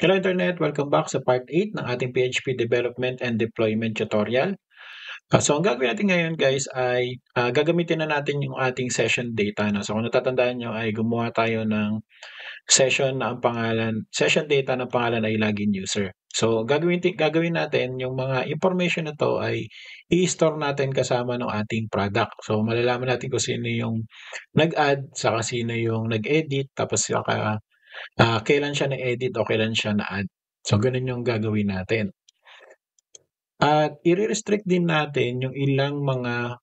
Hello Internet! Welcome back sa part 8 ng ating PHP Development and Deployment tutorial. So ang gagawin natin ngayon guys ay gagamitin na natin yung ating session data. No? So kung natatandaan nyo ay gumawa tayo ng session data ng pangalan ay login user. So gagawin natin yung mga information na to ay i-store natin kasama ng ating product. So malalaman natin kung sino yung nag-add, saka sino yung nag-edit, tapos saka kailan siya na-edit o kailan siya na-add. So, ganun yung gagawin natin. At i-restrict din natin yung ilang mga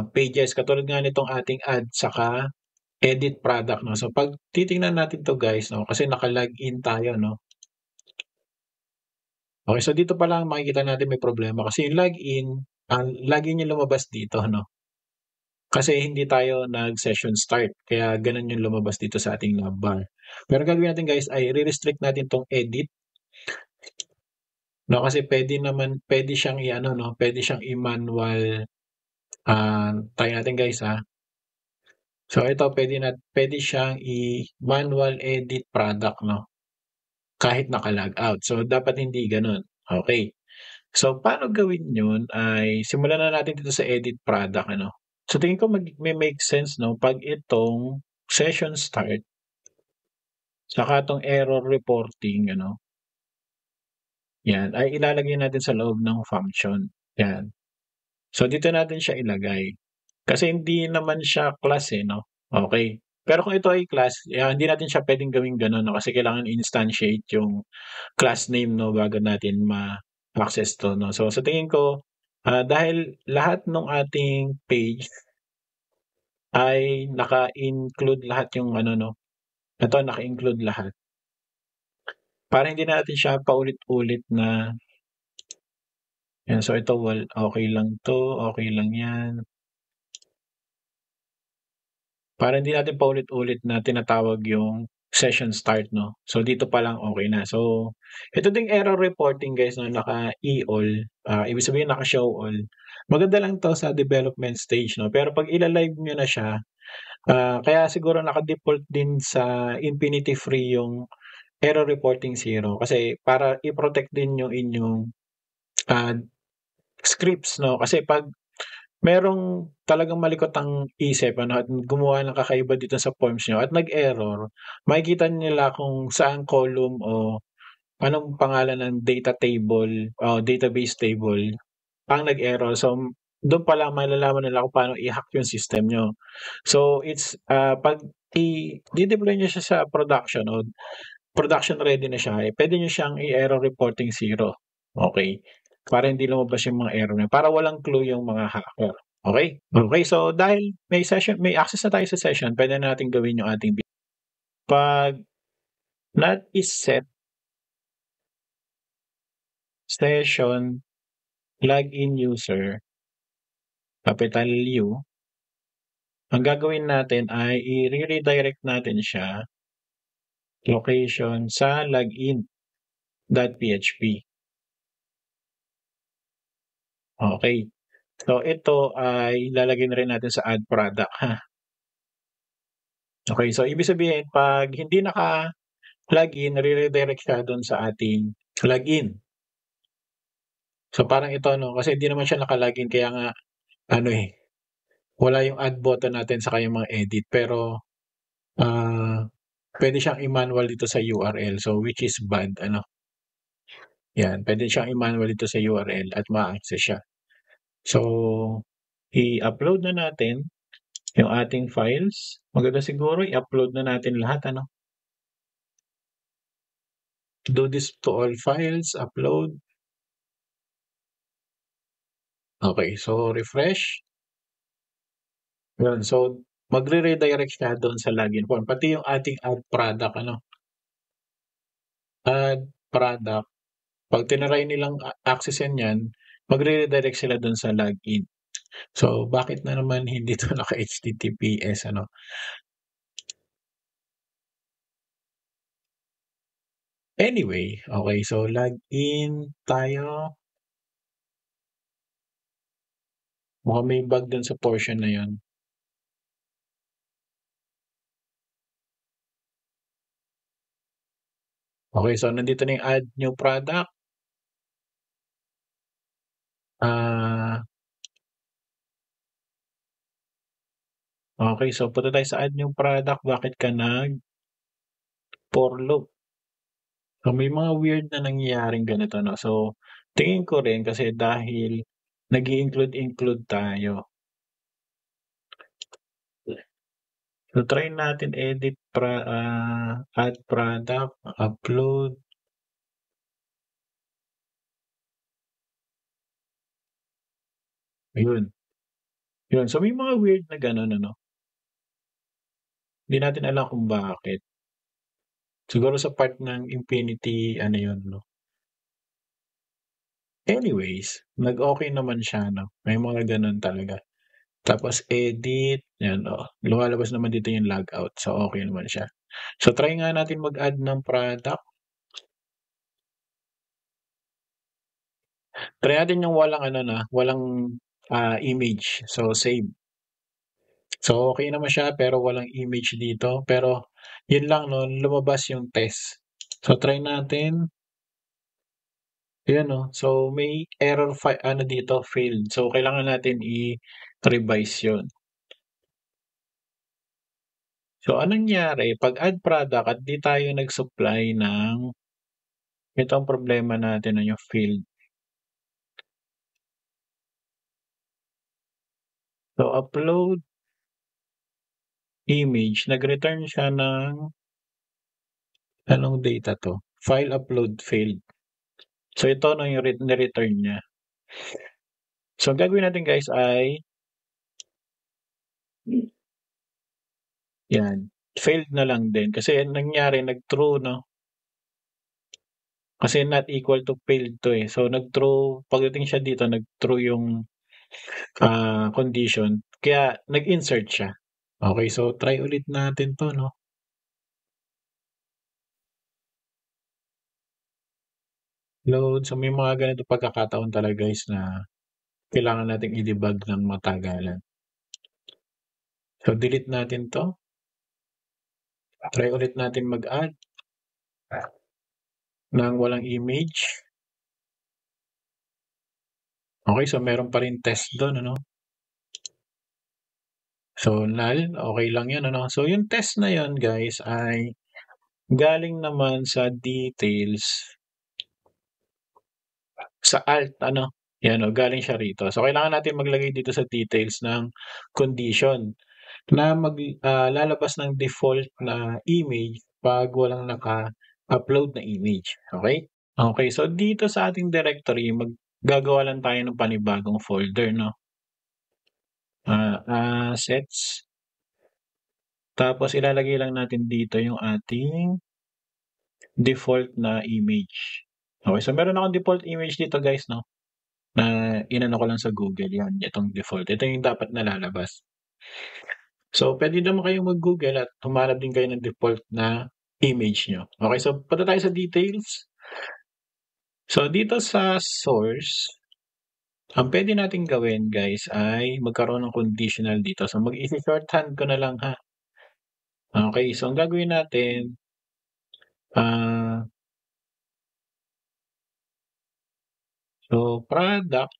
pages katulad nga nitong ating add saka edit product. No? So, pag titingnan natin to guys, no? Kasi naka-login tayo. No? Okay, so dito pa lang makikita natin may problema kasi yung login, login yung lumabas dito. No? Kasi hindi tayo nag-session start. Kaya ganun yung lumabas dito sa ating navbar. Pero gagawin natin guys ay i-restrict natin tong edit. No, kasi pwede siyang i-ano 'no, pwede siyang i-manual, try natin guys, So ito pwede siyang i-manual edit product 'no, kahit naka-log out. So dapat hindi gano'n, okey. So paano gawin 'yun ay simulan na natin dito sa edit product ano. So tingin ko magme-make sense 'no, 'pag itong session start, saka 'tong error reporting ano, 'yan ay ilalagay natin sa loob ng function, 'yan. So dito natin siya ilagay. Kasi hindi naman siya class, eh, 'no, okey. Pero kung ito ay class, hindi natin siya puwedeng gawing gano'n 'no, kasi kailangan i-instantiate yung class name 'no, bago natin ma-access 'to 'no. So sa tingin ko, dahil lahat nung ating page ay naka-include lahat yung ano 'no, eto naka-include lahat. Para hindi na natin siya paulit-ulit na 'yan, so ito okey lang 'to, okey lang 'yan. Para hindi natin paulit-ulit na tinatawag yung session start 'no. So dito pa lang okey na. So ito ding error reporting guys 'no, naka-e-all, ibig sabihin naka-show all. Maganda lang 'to sa development stage 'no, pero 'pag ila-live niyo na siya, kaya siguro naka-default din sa Infinity Free yung error reporting 0 kasi para i-protect din yung inyong, ah, scripts 'no. Kasi 'pag merong talagang malikot ang isip ano at gumawa ng kakaiba dito sa forms niyo at nag-error, makikita nila kung saang column o anong pangalan ng data table o database table ang nag-error. So, dun palang malalaman nila kung paano i-hack yung system niyo. So, it's, 'pag i-de-deploy niyo siya sa production o production ready na siya, puwede niyo siyang i-error reporting 0, okey? Para hindi lumabas yung mga error niyo, para walang clue yung mga hacker, okey? Okey, so dahil may access na tayo sa session, puwede na nating gawin yung ating 'pag not is set session login user, capital U, ang gagawin natin ay i-re-redirect natin siya location sa login.php, okey. So ito ay lalagay na rin natin sa add product ha. Okay, so ibig sabihin 'pag hindi naka-login, nare-redirect siya dun sa ating login. So parang ito 'no, kasi hindi naman siya naka-login kaya nga ano, wala yung add button natin saka yung mga edit pero, puwede siyang i-manual dito sa URL so which is bad ano, 'yan puwede siyang i-manual dito sa URL at maa-access siya. So, i-upload na natin yung ating files. Maganda siguro i-upload na natin lahat ano. Do this to all files, upload. Okay, so refresh. Yun, so magre-redirect siya doon sa login form, pati yung ating add product ano, add product, 'pag tinry nilang accessin yan, magre-redirect sila dun sa login. So, bakit na naman hindi 'to naka-HTTPS ano? Anyway, okay, so login tayo. Mukhang may bug dun sa portion na yun. Okay, so nandito na yung add new product. Okay, so punta tayo sa add new product, bakit ka for loop? So may mga weird na nangyayaring ganito 'no. So tingin ko rin kasi dahil nag-i-include tayo. So try natin add product, upload, ayun, yun. So may mga weird na gano'n ano, hindi natin alam kung bakit. Siguro sa part ng Infinity ano yun 'no. Anyways, nag-okey naman siya 'no, may mga gano'n talaga. Tapos edit, 'yan, oh, lumalabas naman dito yung logout, so okey naman siya. So try nga natin mag-add ng product, try natin yung walang ano na, walang, image, so save. So okey naman siya pero walang image dito, pero yun lang 'no, lumabas yung test. So try natin, ayan 'no, so may error ano dito, failed. So kailangan natin i-revise yun. So anong nangyari 'pag add product at 'di tayo nag-supply ng ito ang problema natin 'no, yung field. So upload image, nag-return siya ng anong data 'to, file upload failed. So ito 'no, yung ni-return niya. So ang gagawin natin guys ay 'yan, failed na lang din kasi ang nangyari nag-true 'no, kasi not equal to failed 'to, eh. So nag-true pagdating siya dito nag-true yung, condition kaya nag-insert siya. Okey, so try ulit natin 'to 'no, load. So may mga ganito pagkakataon talaga guys na kailangan nating i-debug ng matagalan. So delete natin 'to, try ulit natin mag-add ng walang image. Okey, so meron pa rin test dun ano. So null, okey lang yun ano. So yung test na yun guys ay galing naman sa details, sa alt ano, yan o galing siya rito. So kailangan natin maglagay dito sa details ng condition na lalabas ng default na image 'pag walang naka-upload na image, okey? Okey, so dito sa ating directory gagawa lang tayo ng panibagong folder 'no, assets, tapos ilalagay lang natin dito yung ating default na image. Okey, so meron akong default image dito guys 'no, na inano ko lang sa Google, 'yan, itong default. Ito yung dapat na lalabas. So puwede naman kayong mag-Google at humanap din kayo ng default na image niyo. Okey, so punta tayo sa details. So dito sa source, ang puwede nating gawin guys ay magkaroon ng conditional dito. So mag-i-shorthand ko na lang ha. Okey, so ang gagawin natin, ah, so product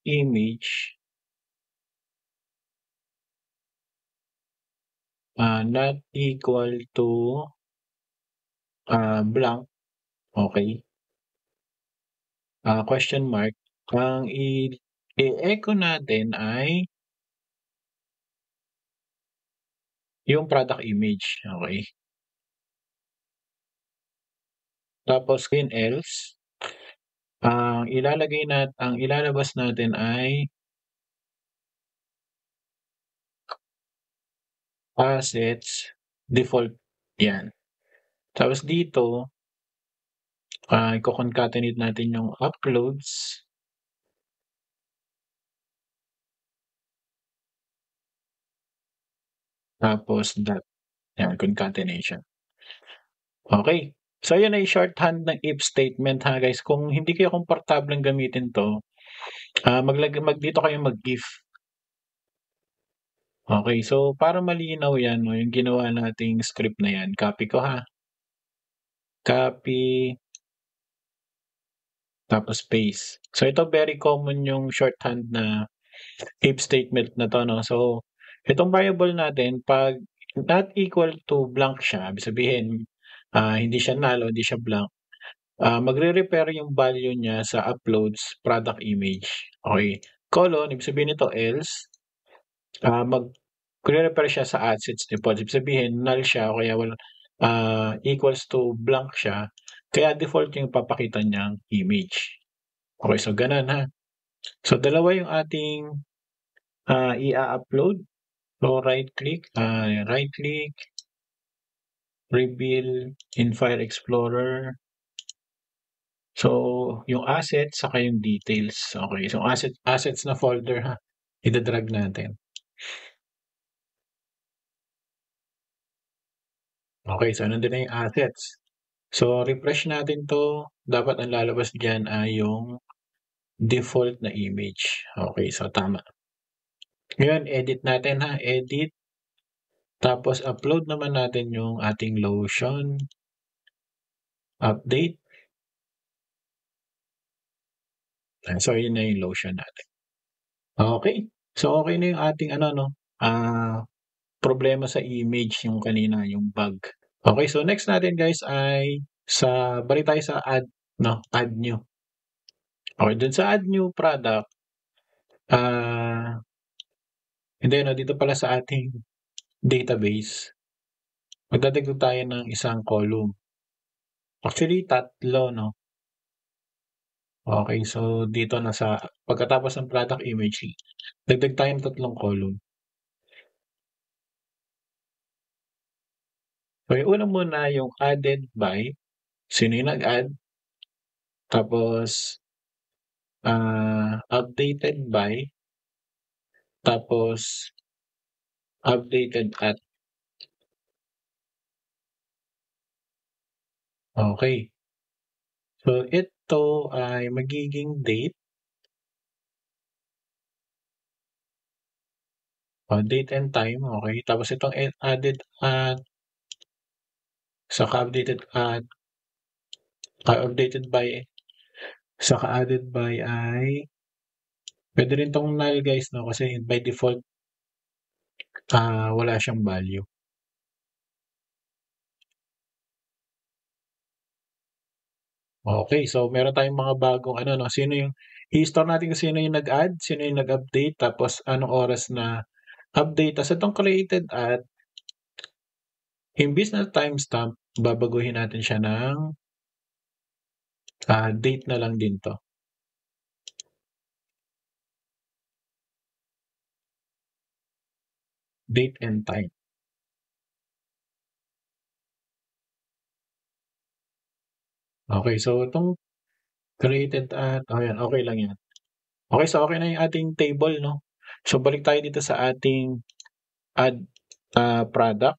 image, not equal to, blank, okey, question mark. Ang i-echo natin ay yung product image, okey. Tapos else, ang ilalabas natin ay assets default, 'yan. Tapos dito, iko-concatenate natin yung uploads, tapos dot, 'yan concatenation. Okey. So yun ay shorthand ng if statement ha guys. Kung hindi kayo komportableng gamitin 'to, dito kayo mag-if. Okay, so para malinaw 'yan 'no, yung ginawa nating script na 'yan, copy ko ha. Copy, tapos paste. So ito very common yung shorthand na if statement na 'to 'no. So itong variable natin 'pag not equal to blank siya, ibig sabihin, hindi siya null o hindi siya blank, magre-repair yung value niya sa uploads product image, okey. Colon, ibig sabihin nito else, magre-repair siya sa assets default. Ibig sabihin null siya o kaya equals to blank siya, kaya default yung ipapakita niyang image. Okey, so gano'n ha. So dalawa yung ating, i-a-upload. So right click, reveal in File Explorer. So yung assets saka yung details, okey. So assets na folder ha, ida-drag natin. Okey, so nandun na yung assets. So refresh natin 'to, dapat ang lalabas diyan ay yung default na image. Okey, so tama. Ngayon edit natin ha, edit, tapos upload naman natin yung ating lotion, update. So yun na yung lotion natin. Okey. So okey na yung ating ano 'no, problema sa image yung kanina, yung bug. Okey, so next natin guys ay balik tayo sa add 'no, add new. Okey, dun sa add new product, ah, hindi 'no, dito pala sa ating database, magdadagdag tayo ng isang column. Actually tatlo 'no. Okey, so dito na sa pagkatapos ng product image, dagdag tayo ng tatlong column. So yung una muna yung added by, sino yung nag-add, tapos, updated by, tapos updated at. Okey. So ito ay magiging date, date and time, okey. Tapos itong added at saka updated by saka added by ay puwede rin 'tong null guys 'no, kasi by default, wala siyang value. Okey, so meron tayong mga bagong ano 'no, i-store natin kung sino yung nag-add, sino yung nag-update, tapos anong oras na update. Tas itong created at, imbes na timestamp, babaguhin natin siya ng, date na lang din 'to, date and time. Okey, so itong created at ayan, okey lang 'yan. Okey, so okey na yung ating table 'no. So balik tayo dito sa ating add, product.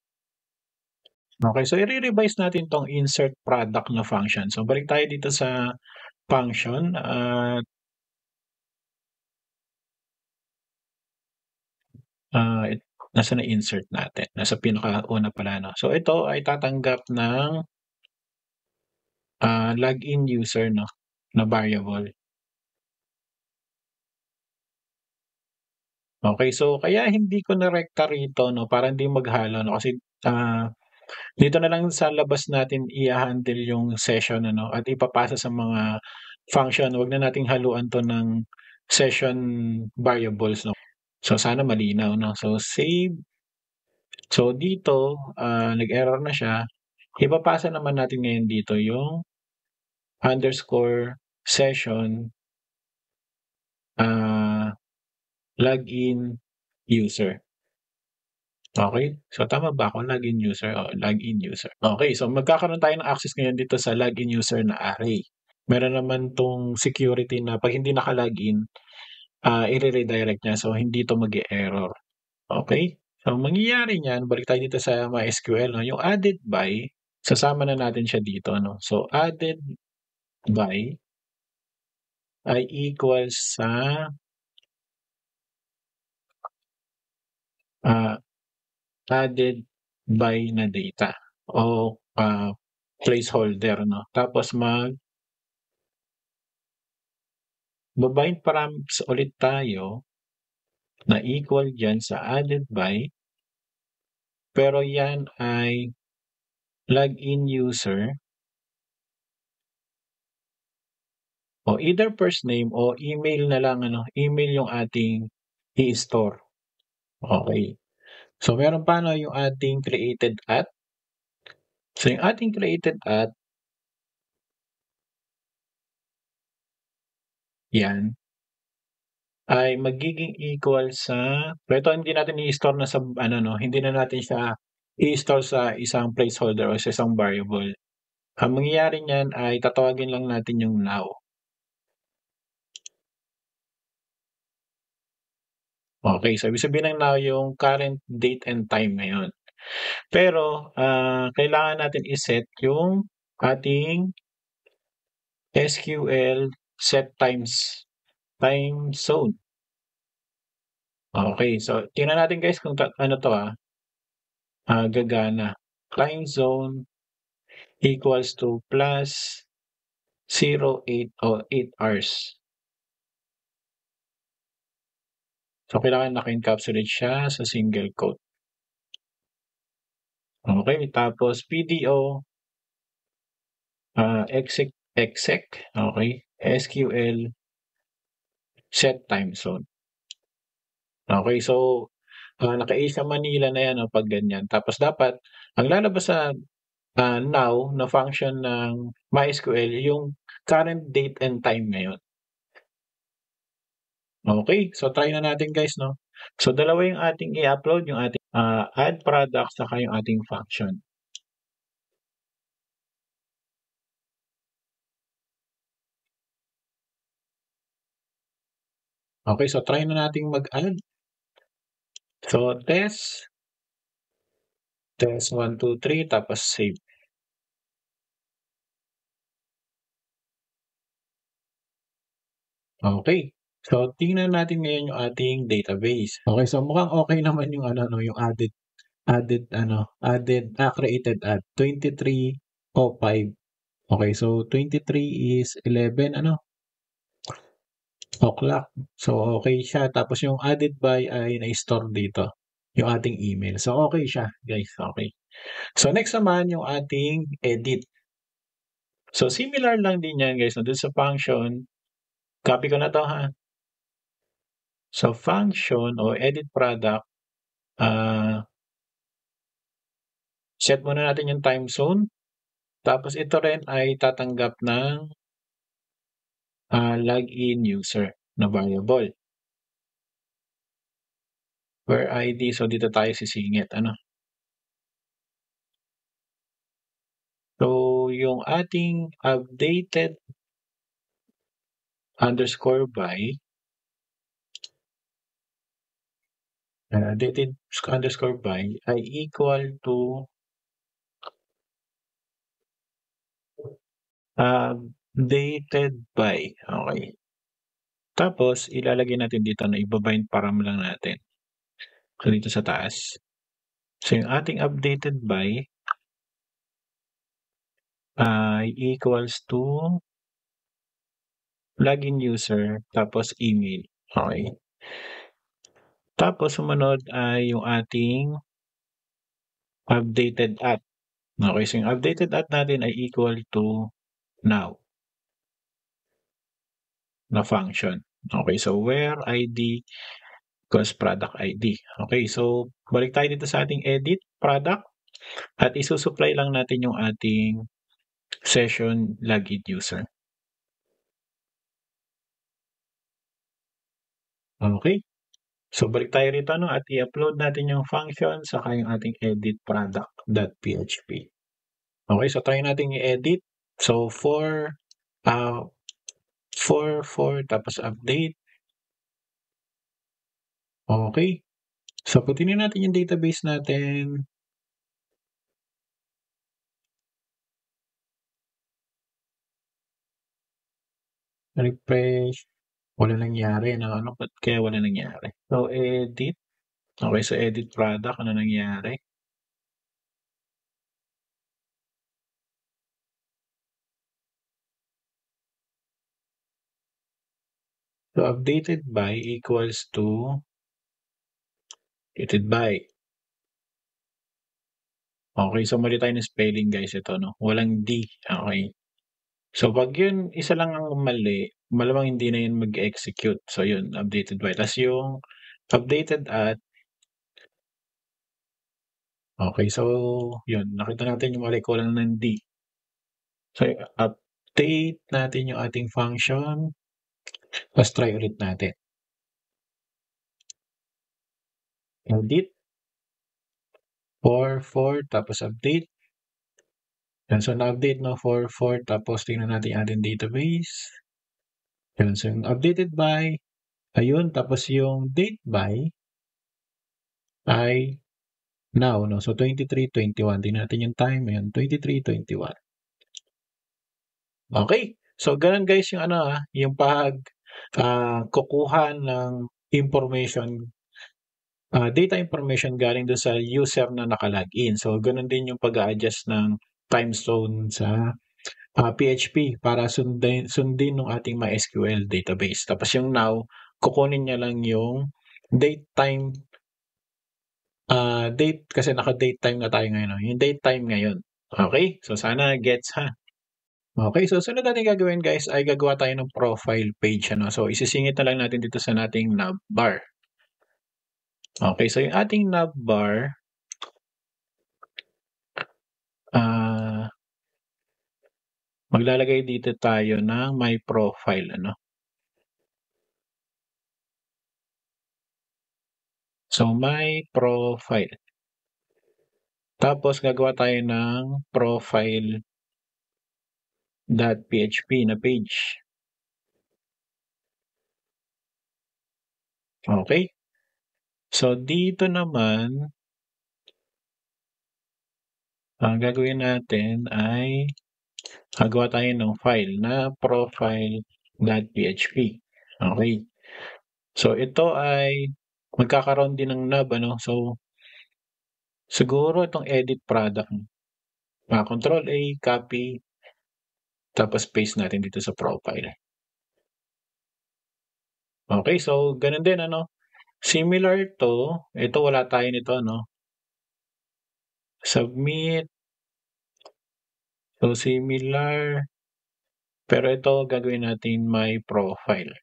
Okey, so i-re-revise natin 'tong insert product na function. So balik tayo dito sa function at, ah, nasaan na insert natin? Nasa pinakauna pala 'no. So ito ay tatanggap ng, login user 'no, na variable. Okey, so kaya hindi ko narekta rito 'no, para hindi maghalo 'no, kasi, dito na lang sa labas natin i-ha-handle yung session ano, at ipapasa sa mga function. Wag na nating haluan 'to ng session variables 'no. So sana malinaw 'no. So save. So dito, nag-error na siya. Ipapasa naman natin ngayon dito yung underscore session, ah, login user. Okey. So tama ba ako, login user? Oo, login user. Okey, so magkakaroon tayo ng access ngayon dito sa login user na array. Meron naman 'tong security na 'pag hindi naka-login, ire-redirect niya, so hindi 'to mag-e-error. Okey? So ang mangyayari niyan, balik tayo dito sa MySQL 'no, yung added by, sasama na natin siya dito 'no. So added by ay equals sa, ah, added by na data o, placeholder 'no. Tapos magba-bind params ulit tayo na equal diyan sa added by, pero 'yan ay login user o either first name o email na lang ano, email yung ating i-store, okey. So meron pa 'no yung ating created at. So yung ating created at, 'yan ay magiging equal sa pero ito hindi natin i-store na sa ano 'no, hindi na natin siya i-store sa isang placeholder o sa isang variable. Ang mangyayari niyan ay tatawagin lang natin yung now. Okey, so ibig sabihin ng now yung current date and time ngayon. Pero, kailangan natin i-set yung ating SQL set time zone. Okey, so tingnan natin guys kung ano 'to, gagana. Time zone equals to plus 08 o 8 hours. So kailangan naka-encapsulate siya sa single quote. Okey, tapos PDO, exec, okey, SQL set time zone. Okey, so, naka-A sa Manila na 'yan 'no 'pag ganyan. Tapos dapat ang lalabas sa, now na function ng MySQL yung current date and time ngayon. Okey, so try na natin guys 'no. So dalawa yung ating i-upload, yung ating, add product saka yung ating function. Okey, so try na nating mag-add. So test 1, 2, 3 tapos save. Okey. So tingnan natin ngayon yung ating database. Okey, so mukhang okey naman yung ano 'no, yung created at 23:05. Okey, so 23 is 11 ano, o'clock. So okey siya tapos yung added by ay na-store dito, yung ating email. So okey siya guys, okey. So next naman yung ating edit. So similar lang din yan guys 'no, dun sa function, copy ko na 'to ha. So function o edit product, ah, set muna natin yung time zone, tapos ito rin ay tatanggap ng, login user na variable, where ID, so dito tayo sisingit ano. So yung ating updated underscore by, updated underscore by ay equal to, dated by, okey. Tapos ilalagay natin dito na iba-bind param lang natin, so dito sa taas. So yung ating updated by ay equals to login user tapos email, okey. Tapos sumunod ay yung ating updated at, okey. So yung updated at natin ay equal to now na function. Okey, so where ID equals product ID. Okey, so balik tayo dito sa ating edit product at isusupply lang natin yung ating session login user. Okey. So balik tayo rito 'no at i-upload natin yung function saka yung ating edit product.php. Okay, so try nating i-edit. So ah, 4 tapos update. Okay. So kung tingnan natin yung database natin, refresh, wala nangyari 'no, ano ba't kaya wala nangyari? So edit. Okey, sa edit product ano nangyari? So, updated by equals to updated by. Okey, so mali tayo ng spelling guys ito 'no, walang D, okey. So 'pag yun isa lang ang mali, malamang hindi na yun mag-e-execute. So yun, updated by ta's yung updated at okey, so yun nakita natin yung mali, kulang ng D. So update natin yung ating function, ta's try ulit natin. Edit, 4 tapos update. Yan, so na-update 'no, 4 tapos tingnan natin yung ating database. Yan, so yung updated by, ayun tapos yung date by ay now 'no, so 23:21 tingnan natin yung time, ayan 23:21. Okey, so gano'n guys yung ano, yung kukuha ng information, data information galing dun sa user na naka-login. So gano'n din yung pag-a-adjust ng time zone sa, PHP para sundin nung ating MySQL database. Tapos yung now, kukunin niya lang yung date time, date kasi naka-date time na tayo ngayon 'no, yung date time ngayon. Okey, so sana gets ha. Okey, so sunod nating gagawin guys ay gagawa tayo ng profile page ano. So isisingit na lang natin dito sa ating navbar. Okey, so yung ating navbar, ah, maglalagay dito tayo ng my profile ano. So my profile, tapos gagawa tayo ng profile.php na page. Okey, so dito naman ang gagawin natin ay gagawa tayo ng file na profile.php. Okey. So ito ay magkakaroon din ng knob ano, so siguro itong edit product, control A, copy, tapos paste natin dito sa profile. Okey, so gano'n din ano, similar 'to, ito wala tayo nito 'no, submit, so similar, pero ito gagawin natin my profile.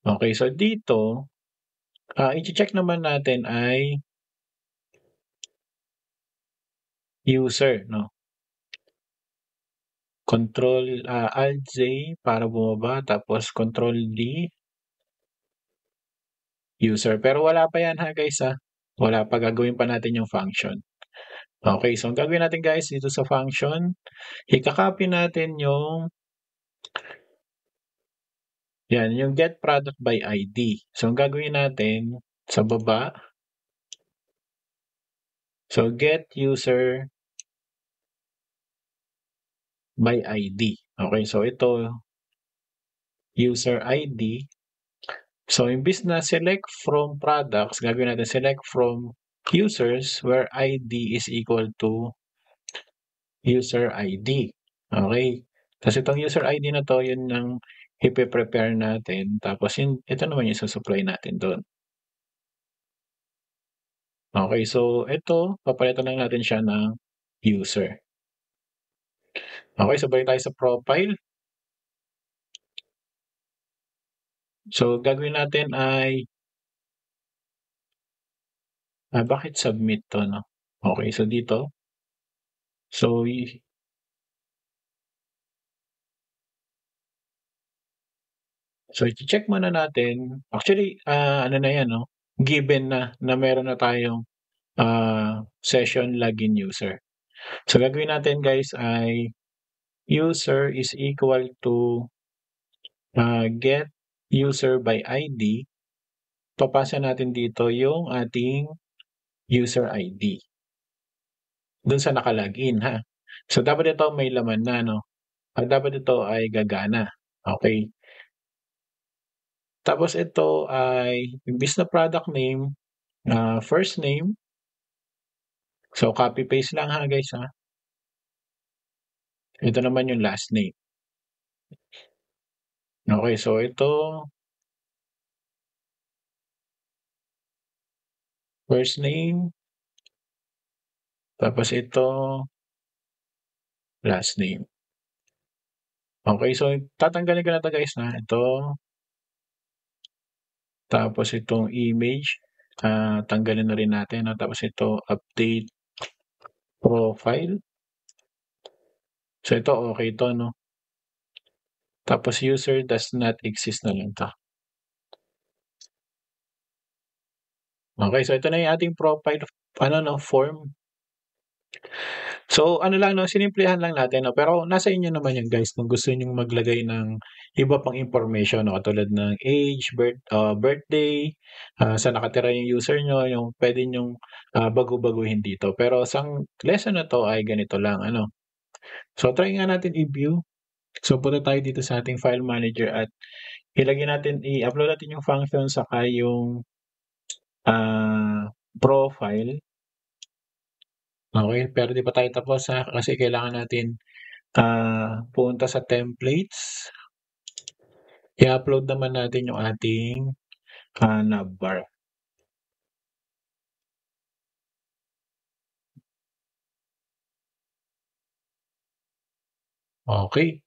Okey, so dito, iche-check naman natin ay user 'no. Control, Alt J para bumaba tapos Control D, user. Pero wala pa yan ha guys, wala pa, gagawin pa natin yung function. Okey, so ang gagawin natin guys dito sa function, ika-copy natin yung yan, yung get product by ID. So ang gagawin natin sa baba, so get user by ID. Okey, so ito user ID. So imbis na select from products, gagawin natin select from users where ID is equal to user ID. Okey. Tas itong user ID na 'to, yun ang ipe-prepare natin tapos yun ito naman yung isusupply natin dun. Okey, so ito papalitan lang natin siya ng user. Okey, so balik tayo sa profile. So gagawin natin ay, bakit submit 'to 'no? Okey, so dito, so iche-check muna natin, actually, ano na 'yan 'no, given na meron na tayong, session login user. So gagawin natin guys ay user is equal to, get user by ID, papasa natin dito yung ating user ID dun sa naka-login ha. So dapat ito may laman na 'no, dapat ito ay gagana, okey. Tapos ito ay imbis na product name, first name. So, copy paste lang ha guys ha. Ito naman yung last name. Okay, so ito, first name, tapos ito, last name. Okay, so tatanggalin ko na 'to guys na ito, tapos itong image, tanggalin na rin natin 'no, tapos ito update profile. So ito okay 'to 'no, tapos user does not exist na lang 'to. Okay, so ito na yung ating profile ano 'no, form. So ano lang 'no, sinimplihan lang natin 'no, pero nasa inyo naman 'yan guys kung gusto niyong maglagay ng iba pang information 'no, katulad ng age, birthday, saan nakatira yung user niyo, yung puwede niyong, bago-baguhin dito. Pero sang lesson na 'to ay ganito lang ano. So try nga natin i-view. So punta tayo dito sa ating file manager at i-upload natin yung function saka yung, profile. Okey, pero di pa tayo tapos kasi kailangan natin punta sa templates, i-upload naman natin yung ating, navbar. Okay.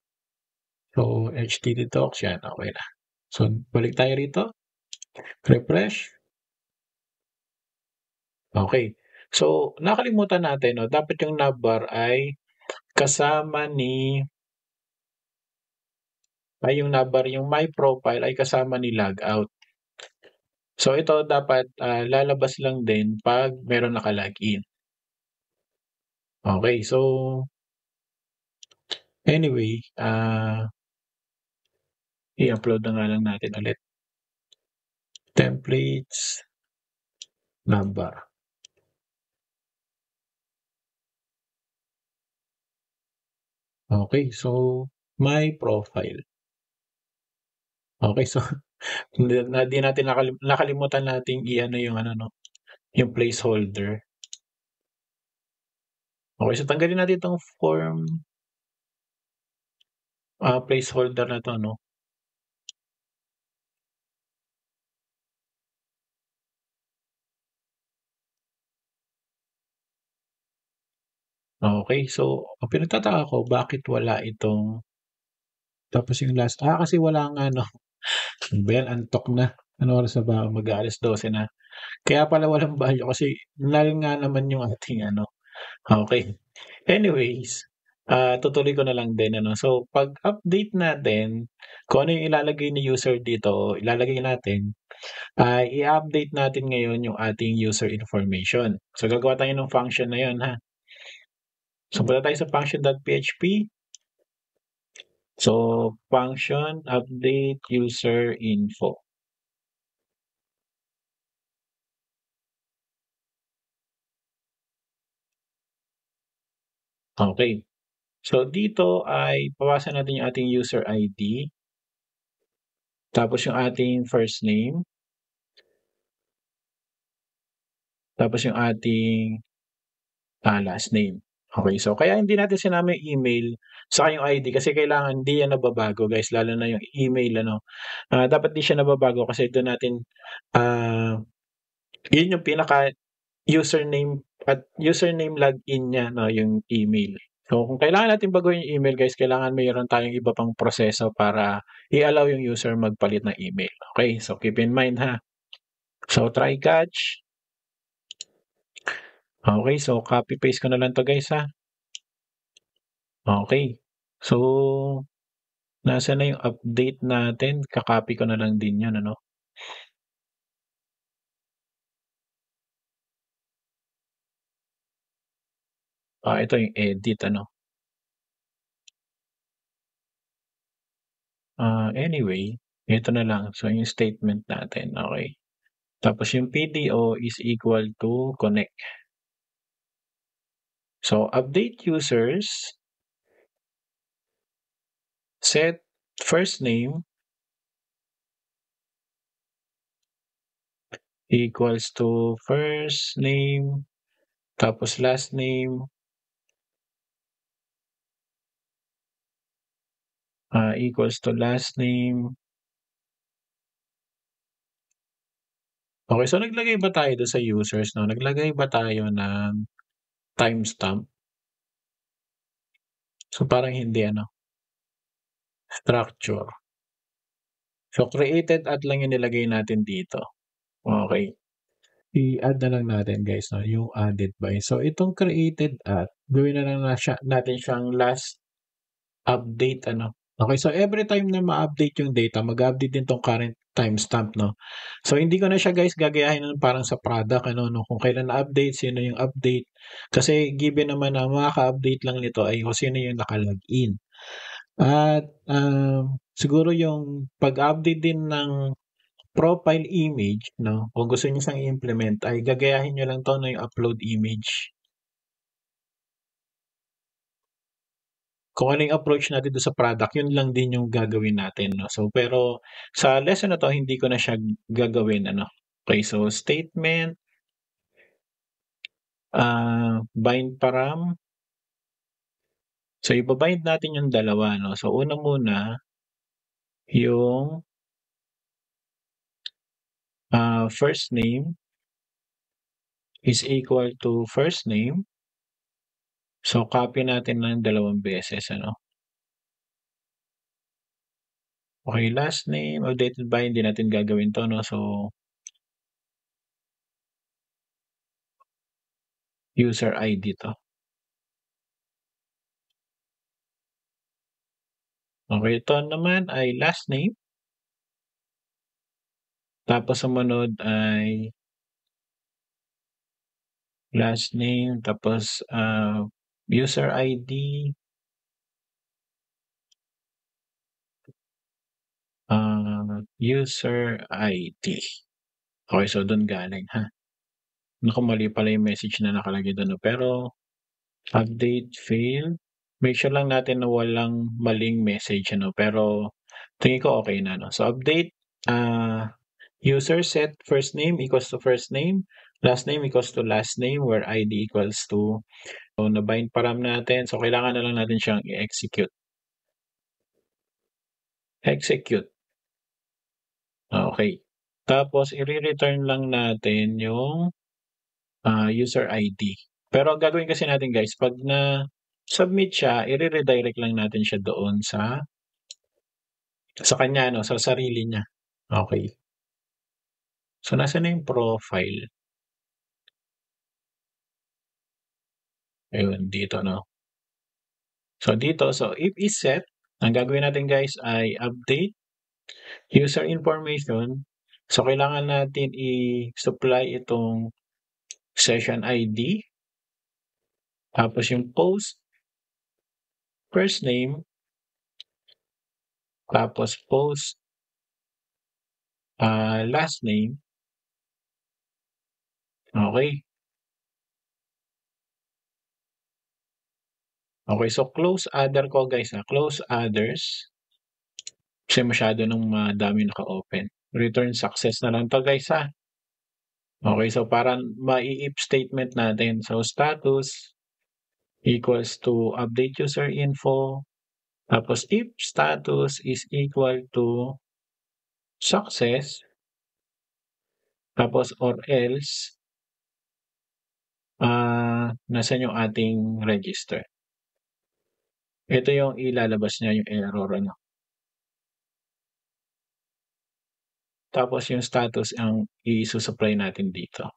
So, HTTP Talks, yan, okay na. So, balik tayo rito, refresh. Okay. So, nakalimutan natin 'no, dapat yung navbar ay kasama ni yung navbar, yung my profile ay kasama ni logout. So, ito dapat, lalabas lang din 'pag meron naka-login. Okay, so anyway, i-upload na nga lang natin ulit. Templates, navbar. Okay, so my profile. Okay, so di natin nakalimutan nating i-ano yung ano 'no, yung placeholder. Okay, so tanggalin natin itong form, placeholder na 'to 'no. Okay, so ang pinagtataka ko bakit wala itong tapos yung last kasi wala nga 'no. Ano ba yan, antok na. Anong oras na ba? Mag-a-12:00 na. Kaya pala walang value kasi null nga naman yung ating ano, okay. Anyways, tutuloy ko na lang din ano. So, pag-update natin, kung ano yung ilalagay ni user dito, ilalagay natin, i-update natin ngayon yung ating user information. So, gagawa tayo ng function na yun ha. So, punta tayo sa function.php. So, function update user info. Okay. So, dito ay papasa natin yung ating user ID, tapos yung ating first name, tapos yung ating, last name. Okay, so kaya hindi natin sinama yung email saka yung ID kasi kailangan hindi yan nababago guys, lalo na yung email ano. Dapat di siya nababago kasi dun natin, ah, yun yung pinaka username at username login niya 'no, yung email. So, kung kailangan natin baguhin yung email guys, kailangan mayroon tayong iba pang proseso para i-allow yung user magpalit ng email. Okay, so keep in mind ha. So, try catch. Okay, so copy paste ko na lang 'to guys ha. Okay. So, nasaan na yung update natin? Ka-copy ko na lang din 'yun ano. Ito yung edit ano. Anyway, ito na lang. So, yung statement natin, okay. Tapos yung PDO is equal to connect. So, update users, set first name, equals to first name, tapos last name, equals to last name. Okay, so naglagay ba tayo dun sa users 'no, naglagay ba tayo ng timestamp? So, parang hindi ano, structure. So, created at lang yung nilagay natin dito. Okay, i-add na lang natin guys 'no, yung added by. So, itong created at gawin na lang natin siyang last update ano. Okay, so every time na ma-update yung data, mag-a-update din 'tong current timestamp 'no. So, hindi ko na siya guys gagayahin ng parang sa product ano 'no, kung kailan na-update, sino yung update. Kasi given naman na makaka-update lang nito ay kung sino yung naka-login. At, siguro yung pag-update din ng profile image 'no, kung gusto niyo siyang i-implement ay gagayahin niyo lang 'to 'no, yung upload image. Kung ano yung approach natin dun sa product, yun lang din yung gagawin natin 'no. So, pero sa lesson na 'to hindi ko na siya gagawin ano. Okay, so statement, bind param. So, iba-bind natin yung dalawa 'no. So, una muna yung, first name is equal to first name. So, copy natin ng dalawang beses ano. Okay, last name, updated by hindi natin gagawin 'to 'no. So, user ID 'to. Okay, ito naman ay last name, tapos sumunod ay last name, tapos, user ID, user ID. Okay, so dun galing ha. Naku, mali pala yung message na nakalagay dun 'no, pero update failed. Make sure lang natin na walang maling message ano, pero tingin ko okey na 'no. So update, user set first name equals to first name, last name equals to last name, where ID equals to so na-bind param natin. So kailangan na lang natin siyang i-execute. Execute, okey. Tapos ire-return lang natin yung, user ID. Pero ang gagawin kasi natin guys 'pag na-submit siya, ire-redirect lang natin siya doon sa kanya ano, sa sarili niya. Okey. So nasaan na yung profile? Ayun, dito 'no. So dito, so if is set, ang gagawin natin guys ay update user information. So kailangan natin i-supply itong session ID, tapos yung post, first name, tapos post, last name, okey. Okey, so close other ko guys, close others, kasi masyado ng madaming naka-open. Return success na lang 'to guys, ha. Okey, so para mai-if statement natin, so status equals to update user info, tapos if status is equal to success, tapos or else, nasaan yung ating register? Ito yung ilalabas niya yung error ano. Tapos yung status ang isu-supply natin dito.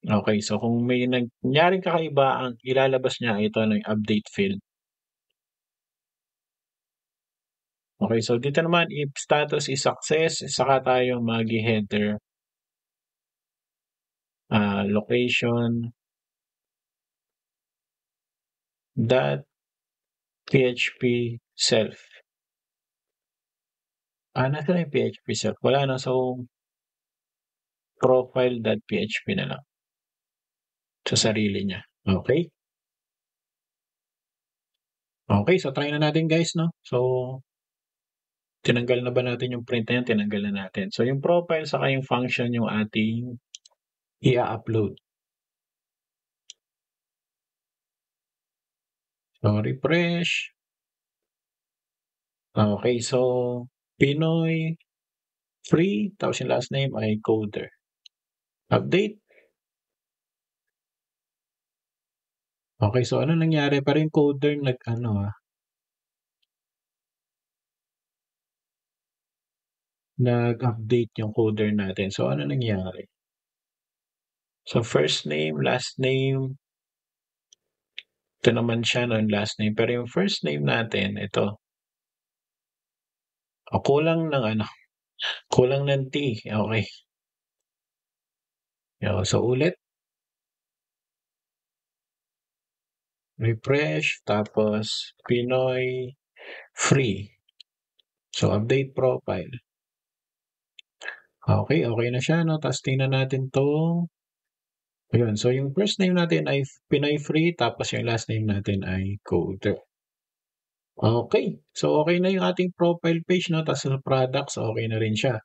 Okey, so kung may nangyaring kakaiba ang ilalabas niya ito ano yung update field. Okey, so dito naman if status is success saka tayo maghe-header, location dot php self. Nasaan na yung PHP self? Wala 'no, so profile.php na lang sa sarili niya. Okey. Okey, so try na natin guys 'no. So tinanggal na ba natin yung print na yan? Tinanggal na natin. So, yung profile saka yung function yung ating i-upload. So, refresh. Okay, so Pinoy Free, tapos yung last name ay Coder. Update. Okay, so ano nangyari? Parang yung Coder nag-update yung Coder natin. So, ano nangyari? So, first name, last name, ito naman siya no, yung last name. Pero yung first name natin, ito. Kulang ng kulang ng T. Okay. So, ulit. Refresh, tapos Pinoy Free. So, update profile. Okay, okay na siya, no? Tapos tingnan natin tong ayun, so yung first name natin ay Pinoy Free, tapos yung last name natin ay Coder. Okay, so okay na yung ating profile page, no? Tapos sa products, okay na rin siya.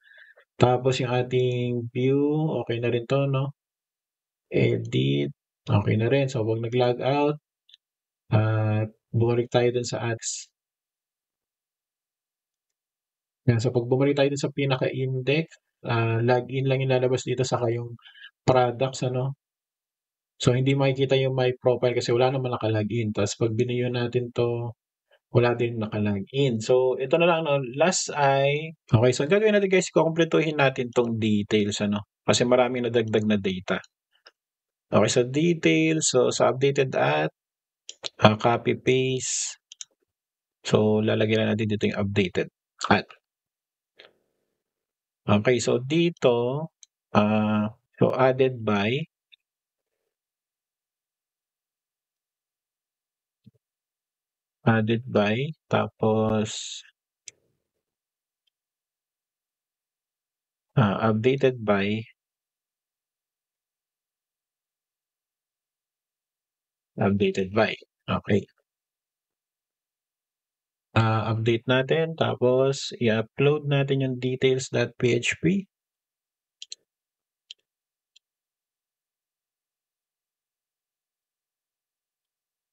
Tapos yung ating view, okay na rin to, no? Edit, okay na rin. So, huwag nag-log out. Bumalik tayo dun sa ads. Yan, so pag bumalik tayo dun sa pinaka-index, login lang yung lalabas dito saka yung products, ano? So, hindi makikita yung my profile kasi wala naman naka-login. Tapos pag biniyo natin to, wala din naka-login. So, ito na lang, no? Last ay, okay, so ang gagawin natin guys, kukumpletuhin natin tong details, ano? Kasi maraming nadagdag na data. Okay, so details, so sa updated at, copy paste. So, lalagyan na natin dito yung updated at. Okay, so dito, so added by, tapos updated by, okay. Update natin tapos i-upload natin yung details.php.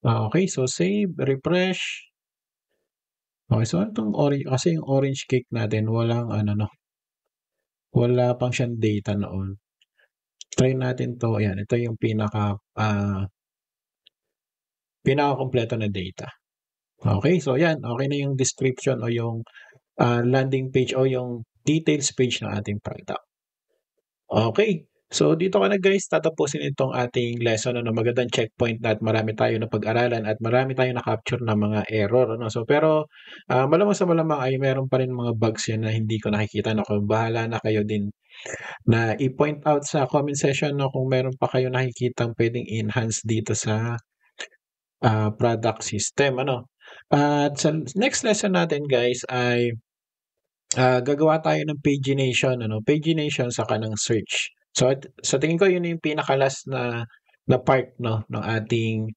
Okay, so save, refresh. Okay, so itong orange, kasi yung orange cake natin walang wala pang siyang data noon. Try natin to, ayan, ito yung pinaka-kompleto na data. Okay, so yan, okay na yung description o yung landing page o yung details page ng ating product. Okay, so dito ka na guys tatapusin itong ating lesson, magandang checkpoint na at marami tayo napag-aralan at marami tayong na-capture na mga error, ano. So pero malamang sa malamang ay meron pa rin mga bugs yan na hindi ko nakikita, no. Kung bahala na kayo din na i-point out sa comment section, no, kung meron pa kayong nakikitang pwedeng enhance dito sa product system, ano. At sa next lesson natin guys ay gagawa tayo ng pagination, pagination saka ng search. So sa tingin ko yun yung pinaka-last na part, no, ng ating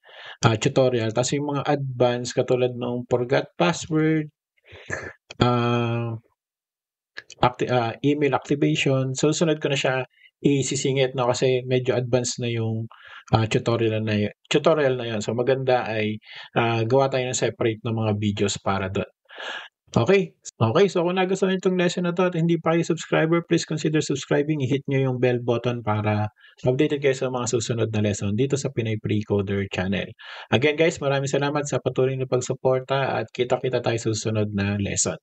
tutorial. Tapos yung mga advanced katulad ng forgot password, email activation. So sunod ko na siya isisingit, no, kasi medyo advanced na yung tutorial na yun. So maganda ay gawa tayo ng separate na mga videos para doon. Okay. Okay, so kung nagustuhan niyo itong lesson na 'to at hindi pa kayo subscriber, please consider subscribing. I-hit niyo yung bell button para updated kayo sa mga susunod na lesson dito sa Pinoy Pre-Coder channel. Again guys, maraming salamat sa patuloy na pagsuporta at kita-kita tayo sa susunod na lesson.